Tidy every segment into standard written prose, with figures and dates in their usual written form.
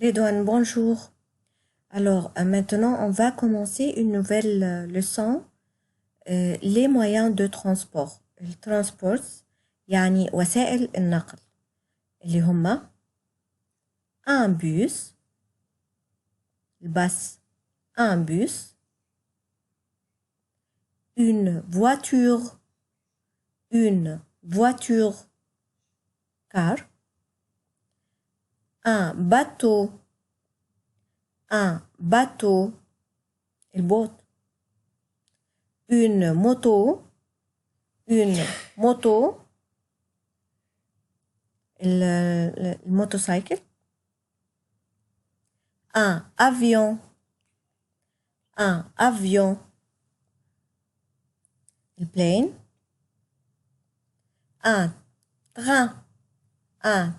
Redouane, bonjour. Alors, maintenant, on va commencer une nouvelle leçon. Les moyens de transport. الترانسبورت يعني وسائل النقل اللي هما un bus, الباص un bus, une voiture car, un bateau, البوت, une moto, الموتوسيكل, un avion, البلين, un train, train,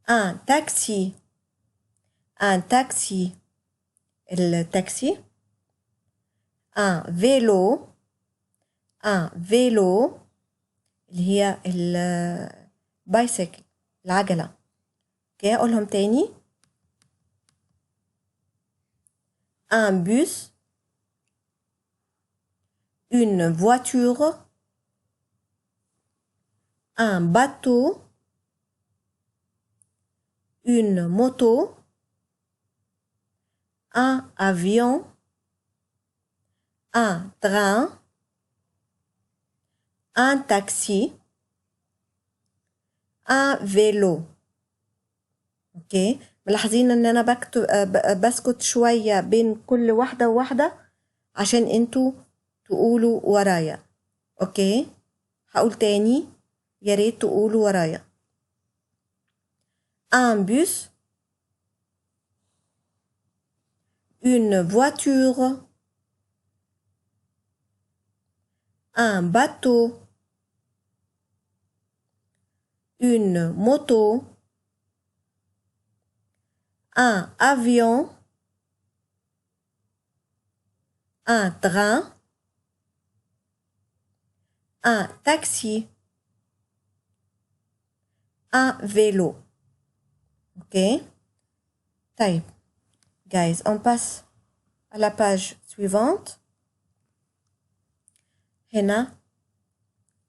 un taxi, التاكسي, un vélo, اللي هي البايسكل, العجلة. اوكي, اقولهم تاني. un bus, une voiture, un bateau, une moto, un avion, un train, un taxi, un vélo. اوكي, ملاحظين ان انا بسكت شوية بين كل واحدة وواحدة عشان انتوا تقولوا ورايا. اوكي, هقول تاني, يا ريت تقولوا ورايا. un bus, une voiture, un bateau, une moto, un avion, un train, un taxi, un vélo. Ok? طيب, guys, on passe à la page suivante. هنا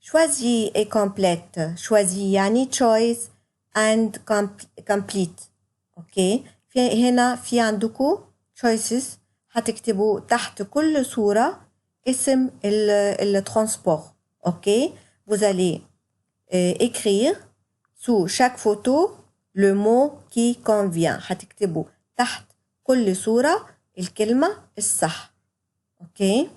choisis et complète. choisis يعني choice and complete. اوكي, هنا في عندكم choices, هتكتبوا تحت كل صورة اسم الترانسبort. اوكي, vous allez écrire sous chaque photo le mot qui convient. هتكتبوا تحت كل صورة الكلمة الصح. اوكي,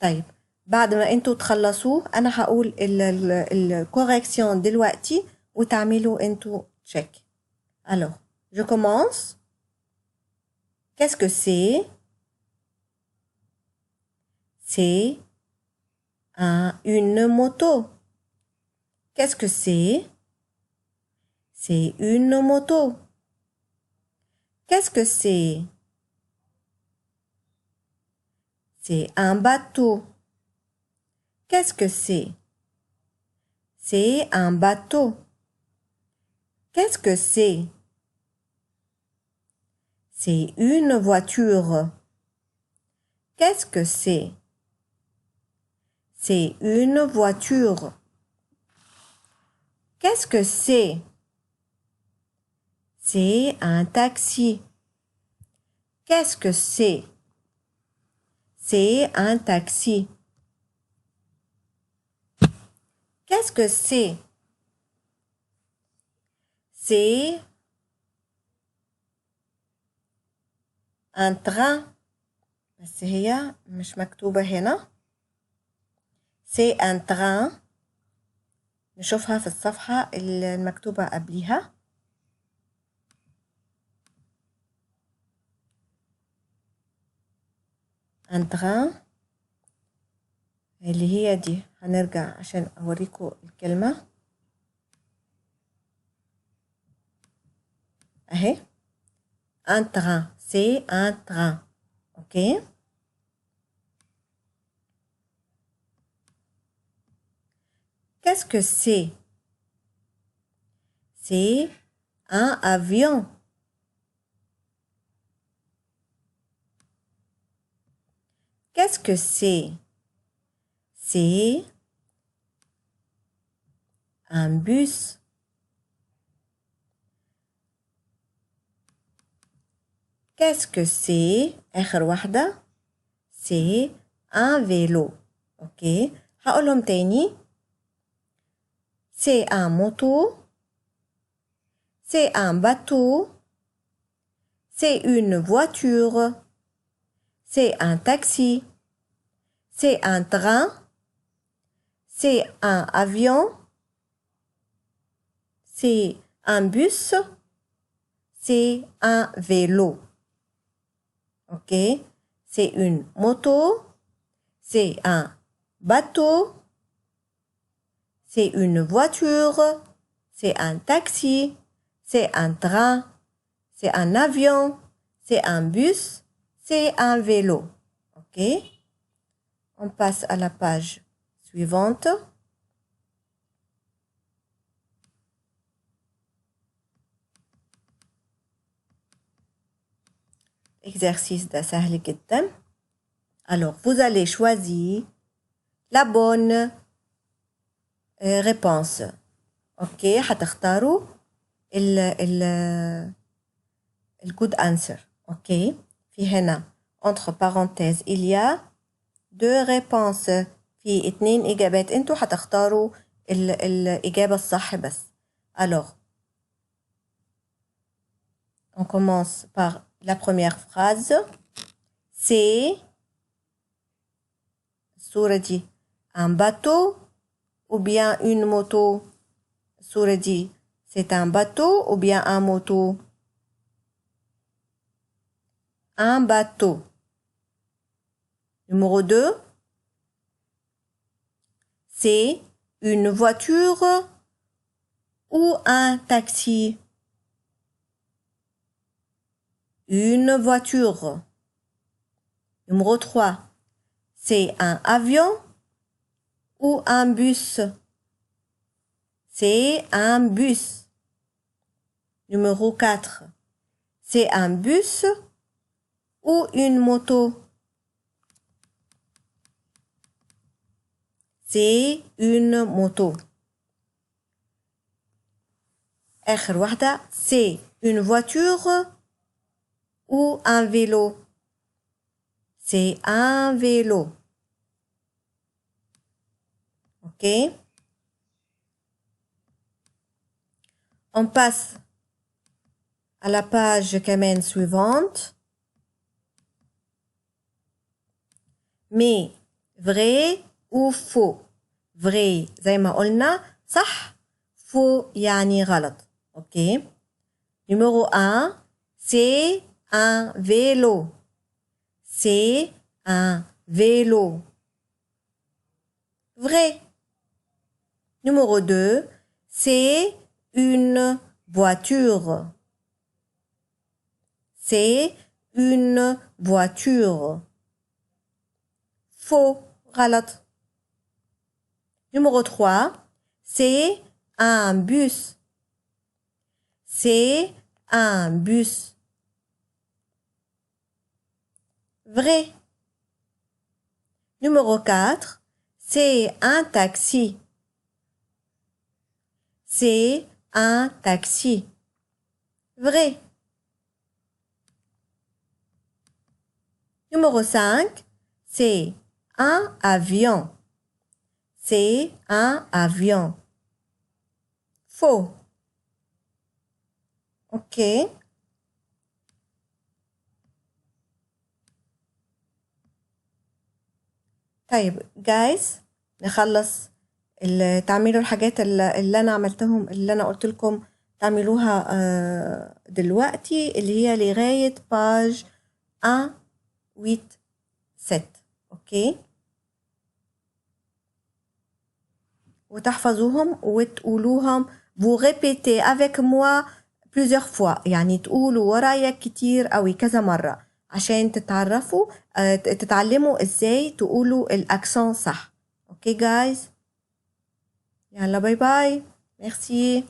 طيب, بعد ما انتوا تخلصوه انا هقول الكوريكسيون دلوقتي وتعملوا انتوا تشيك. Alors, je commence. Qu'est-ce que c'est? C'est une moto. Qu'est-ce que c'est? C'est une moto. Qu'est-ce que c'est? C'est un bateau. Qu'est-ce que c'est? C'est un bateau. Qu'est-ce que c'est? C'est une voiture. Qu'est-ce que c'est? C'est une voiture. Qu'est-ce que c'est? C'est un taxi. Qu'est-ce que c'est? C'est un taxi. Qu'est-ce que c'est? C'est un train. بس هي مش مكتوبة هنا. C'est un train. نشوفها في الصفحة المكتوبة قبليها. un train اللي هي دي. هنرجع عشان أوريكم الكلمة. أهي. un train. C'est un train. Ok. Qu'est-ce que c'est? C'est un avion. Qu'est-ce que c'est? C'est un bus. Qu'est-ce que c'est? آخر واحدة. C'est un vélo. OK. هقولهم تاني. C'est un moto. C'est un bateau. C'est une voiture. C'est un taxi. C'est un train. C'est un avion. C'est un bus. C'est un vélo. OK? C'est une moto. C'est un bateau. C'est une voiture. C'est un taxi. C'est un train. C'est un avion. C'est un bus. C'est un vélo. OK? On passe à la page suivante. Exercice de سهل جدا. Alors, vous allez choisir la bonne réponse. OK? هتختاروا ال good answer. OK? في هنا entre parenthèses il y a deux réponses. في 2 إجابات. انتوا هتختاروا الإجابة الصح بس. Alors, on commence par la première phrase. C'est الصورة دي un bateau ou bien une moto. الصورة دي c'est un bateau ou bien un moto. Un bateau. Numéro 2. C'est une voiture ou un taxi. Une voiture. Numéro 3. C'est un avion ou un bus. C'est un bus. Numéro 4. C'est un bus ou une moto. C'est une moto. آخر واحدة. C'est une voiture ou un vélo. C'est un vélo. OK? On passe à la page كمان suivante. Mais vrai ou faux? Vrai زي ما قلنا صح. Faux يعني غلط. OK? Numéro 1. C'est un vélo. C'est un vélo. Vrai. Numéro 2. C'est une voiture. C'est une voiture. Faux. غلط. Numéro 3. C'est un bus. C'est un bus. Vrai. Numéro 4. C'est un taxi. C'est un taxi. Vrai. Numéro 5. C'est un avion. C'est un avion. Faux. OK. طيب guys نخلص تعملوا الحاجات اللي انا عملتهم اللي انا قلت لكم تعملوها دلوقتي اللي هي لغاية باج 187. اوكي وتحفظوهم وتقولوهم vous répétez avec moi plusieurs fois يعني تقولوا ورايا كتير قوي كذا مرة عشان تتعرفوا تتعلموا ازاي تقولوا الاكسون صح. اوكي جايز يلا باي باي. ميرسي.